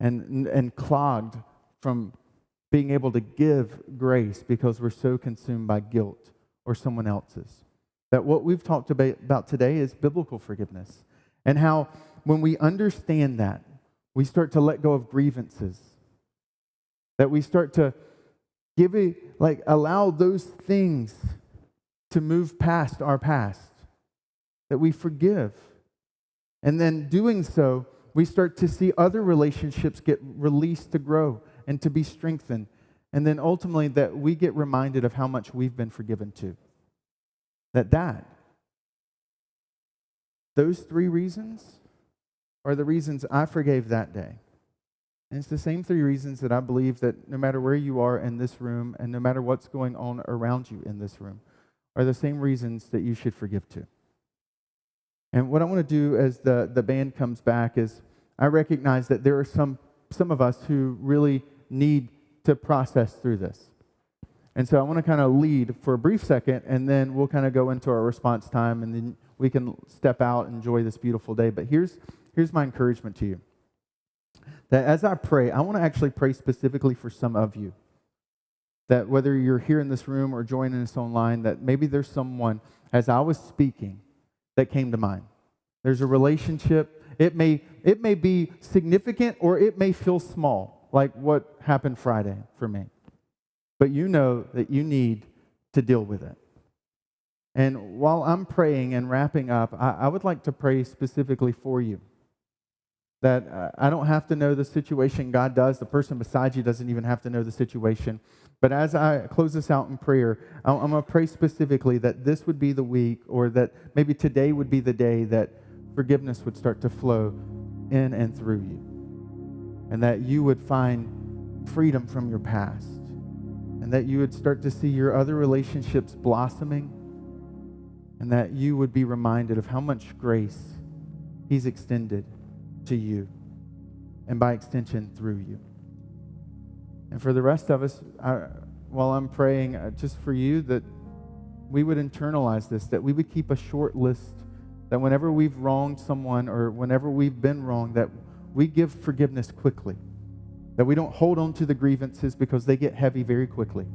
and clogged from being able to give grace because we're so consumed by guilt or someone else's. That what we've talked about today is biblical forgiveness, and how when we understand that, we start to let go of grievances, that we start to allow those things to move past our past, that we forgive. And then doing so, we start to see other relationships get released to grow and to be strengthened. And then ultimately that we get reminded of how much we've been forgiven too. Those three reasons are the reasons I forgave that day. And it's the same three reasons that I believe that no matter where you are in this room and no matter what's going on around you in this room are the same reasons that you should forgive too. And what I want to do as the band comes back is I recognize that there are some of us who really need to process through this. And so I want to kind of lead for a brief second, and then we'll kind of go into our response time, and then we can step out and enjoy this beautiful day. But here's my encouragement to you. That as I pray, I want to actually pray specifically for some of you. That whether you're here in this room or joining us online, that maybe there's someone, as I was speaking, that came to mind. There's a relationship. It may be significant or it may feel small, like what happened Friday for me. But you know that you need to deal with it. And while I'm praying and wrapping up, I would like to pray specifically for you. That I don't have to know the situation, God does. The person beside you doesn't even have to know the situation. But as I close this out in prayer, I'm going to pray specifically that this would be the week, or that maybe today would be the day that forgiveness would start to flow in and through you. And that you would find freedom from your past. And that you would start to see your other relationships blossoming. And that you would be reminded of how much grace He's extended to you, and by extension through you. And for the rest of us, while I'm praying just for you, that we would internalize this, that we would keep a short list, that whenever we've wronged someone or whenever we've been wronged, that we give forgiveness quickly, that we don't hold on to the grievances because they get heavy very quickly,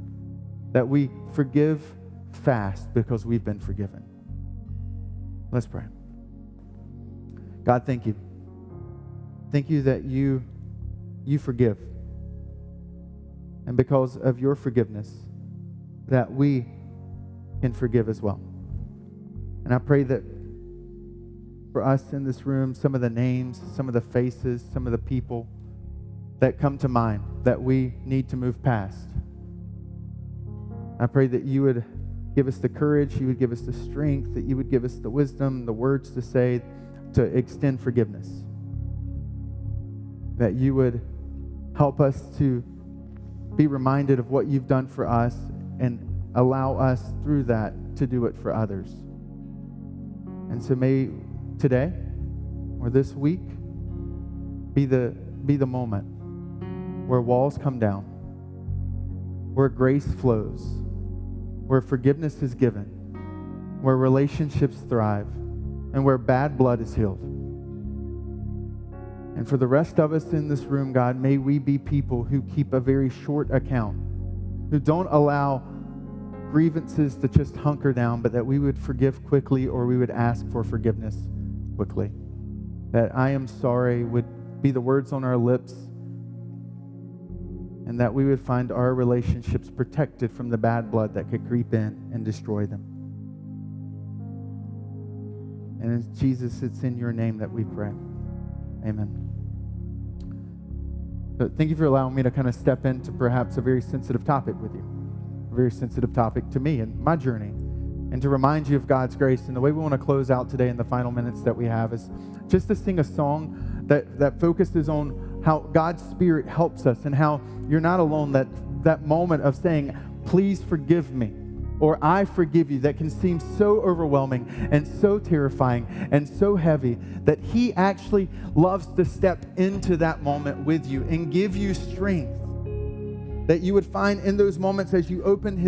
that we forgive fast because we've been forgiven. Let's pray. God, thank you. Thank you that you forgive. And because of your forgiveness, that we can forgive as well. And I pray that for us in this room, some of the names, some of the faces, some of the people that come to mind that we need to move past. I pray that you would give us the courage, you would give us the strength, that you would give us the wisdom, the words to say, to extend forgiveness. That you would help us to be reminded of what you've done for us and allow us through that to do it for others. And so may today or this week be the moment where walls come down, where grace flows, where forgiveness is given, where relationships thrive, and where bad blood is healed. And for the rest of us in this room, God, may we be people who keep a very short account, who don't allow grievances to just hunker down, but that we would forgive quickly, or we would ask for forgiveness quickly. That I am sorry would be the words on our lips, and that we would find our relationships protected from the bad blood that could creep in and destroy them. And Jesus, it's in your name that we pray. Amen. So thank you for allowing me to kind of step into perhaps a very sensitive topic with you. A very sensitive topic to me and my journey. And to remind you of God's grace. And the way we want to close out today in the final minutes that we have is just to sing a song that focuses on how God's Spirit helps us and how you're not alone. That moment of saying, please forgive me, or I forgive you, that can seem so overwhelming and so terrifying and so heavy, that He actually loves to step into that moment with you and give you strength That you would find in those moments as you open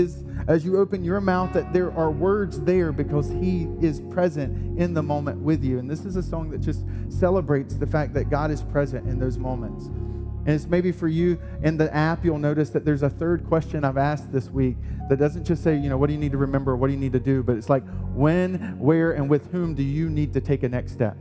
your mouth that there are words there because he is present in the moment with you. And this is a song that just celebrates the fact that God is present in those moments. And it's maybe for you in the app, you'll notice that there's a third question I've asked this week that doesn't just say, what do you need to remember? What do you need to do? But it's like, when, where, and with whom do you need to take a next step?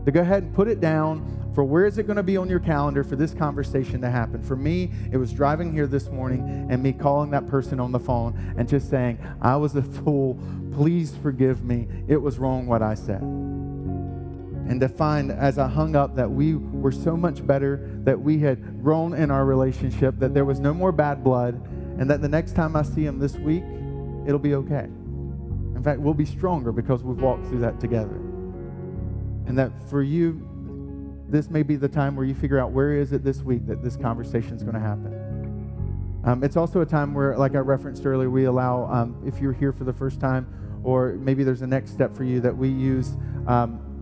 To go ahead and put it down for where is it going to be on your calendar for this conversation to happen. For me, it was driving here this morning and me calling that person on the phone and just saying, I was a fool. Please forgive me. It was wrong what I said. And to find as I hung up that we were so much better, that we had grown in our relationship, that there was no more bad blood, and that the next time I see him this week, it'll be okay. In fact, we'll be stronger because we've walked through that together. And that for you, this may be the time where you figure out where is it this week that this conversation is going to happen. It's also a time where, like I referenced earlier, we allow, if you're here for the first time, or maybe there's a next step for you, that we use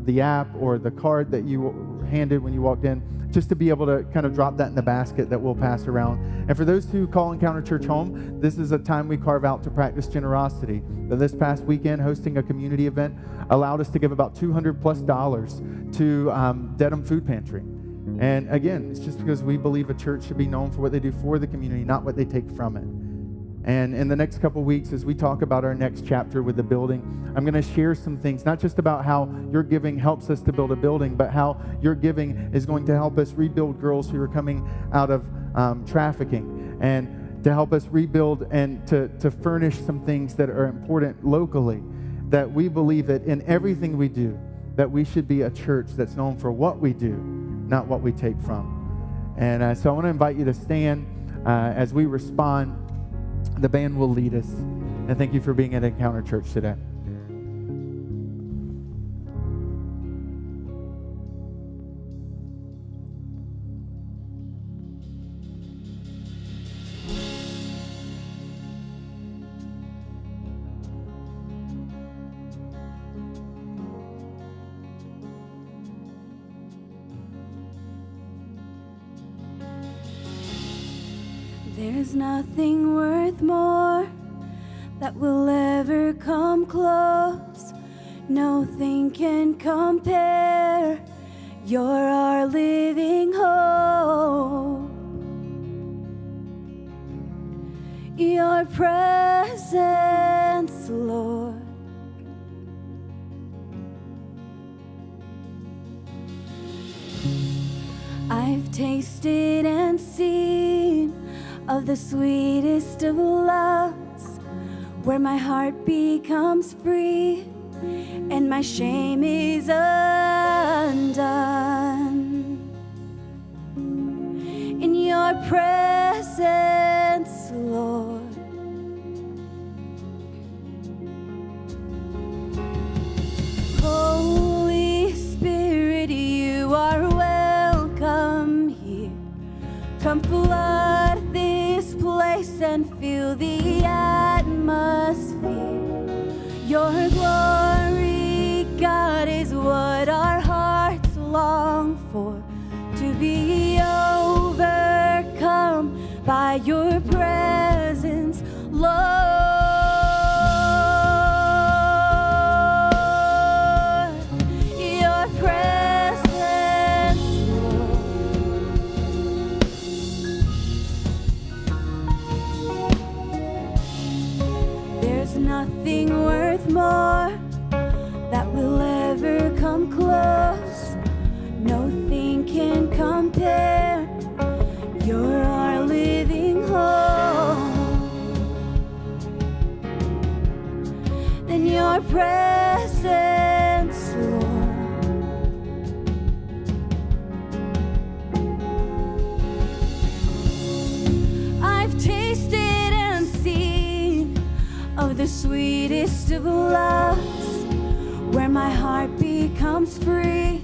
the app or the card that you handed when you walked in, just to be able to kind of drop that in the basket that we'll pass around. And for those who call Encounter Church home, this is a time we carve out to practice generosity. This past weekend, hosting a community event allowed us to give about $200+ to Dedham Food Pantry. And again, it's just because we believe a church should be known for what they do for the community, not what they take from it. And in the next couple weeks, as we talk about our next chapter with the building, I'm going to share some things, not just about how your giving helps us to build a building, but how your giving is going to help us rebuild girls who are coming out of trafficking, and to help us rebuild and to furnish some things that are important locally. That we believe that in everything we do, that we should be a church that's known for what we do, not what we take from. And so I want to invite you to stand as we respond. The band will lead us. And thank you for being at Encounter Church today.
There's nothing worth more that will ever come close. Nothing can compare. You're our living hope. Your presence, Lord. I've tasted and seen of the sweetest of loves, where my heart becomes free and my shame is undone. In your presence, Lord. Holy Spirit, you are welcome here. Come flood this place and fill the atmosphere. Your glory, God, is what our hearts long for, to be overcome by your presence, Lord. Your presence, Lord. There's nothing worth more that will ever come close. Nothing can compare. You're our living hope. Then your presence, Lord. I've tasted and seen of the sweetest of loves, where my heart becomes free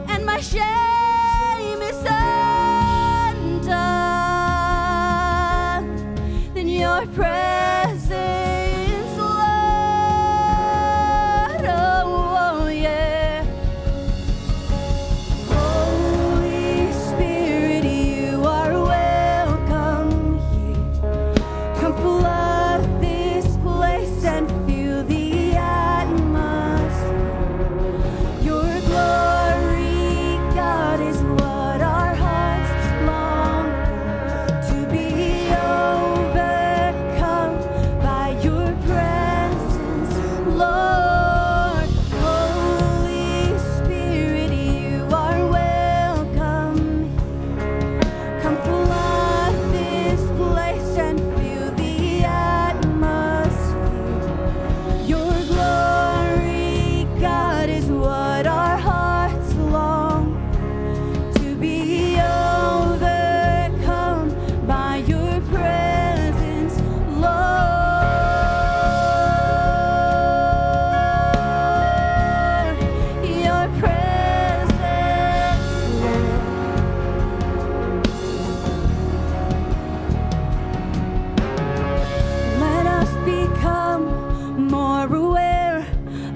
and my shame is undone. Then your presence, Lord, oh yeah. Holy Spirit, you are welcome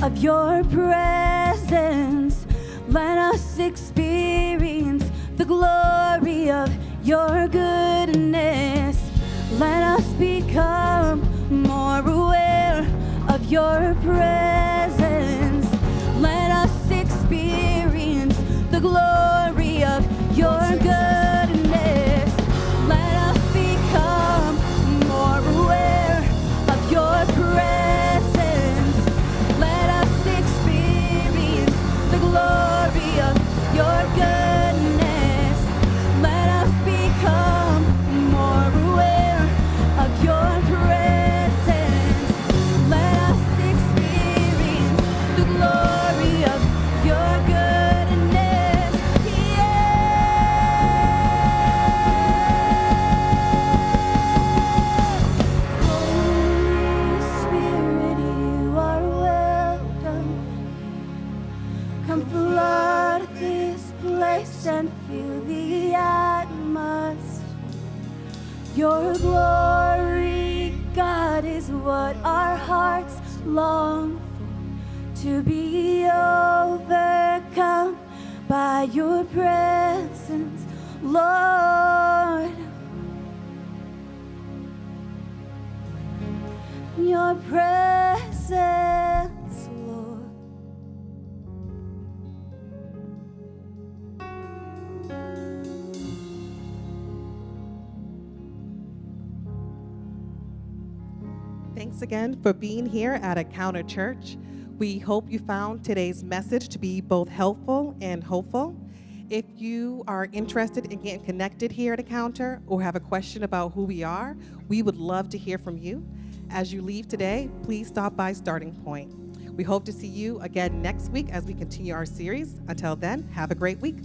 of your presence. Let us experience the glory of your goodness. Let us become more aware of your presence. Let us experience the glory of your goodness. Let us become more aware of your presence. Let us experience the glory of your goodness. Let us become more aware of your presence. Let us experience the glory of your goodness. Holy Spirit, you are welcome. Come flood this place and fill the atmosphere. Your glory, God, is what our hearts long for, to be overcome by your presence, Lord. Your presence, Lord.
Thanks again for being here at Encounter Church. We hope you found today's message to be both helpful and hopeful. If you are interested in getting connected here at Encounter or have a question about who we are, we would love to hear from you. As you leave today, please stop by Starting Point. We hope to see you again next week as we continue our series. Until then, have a great week.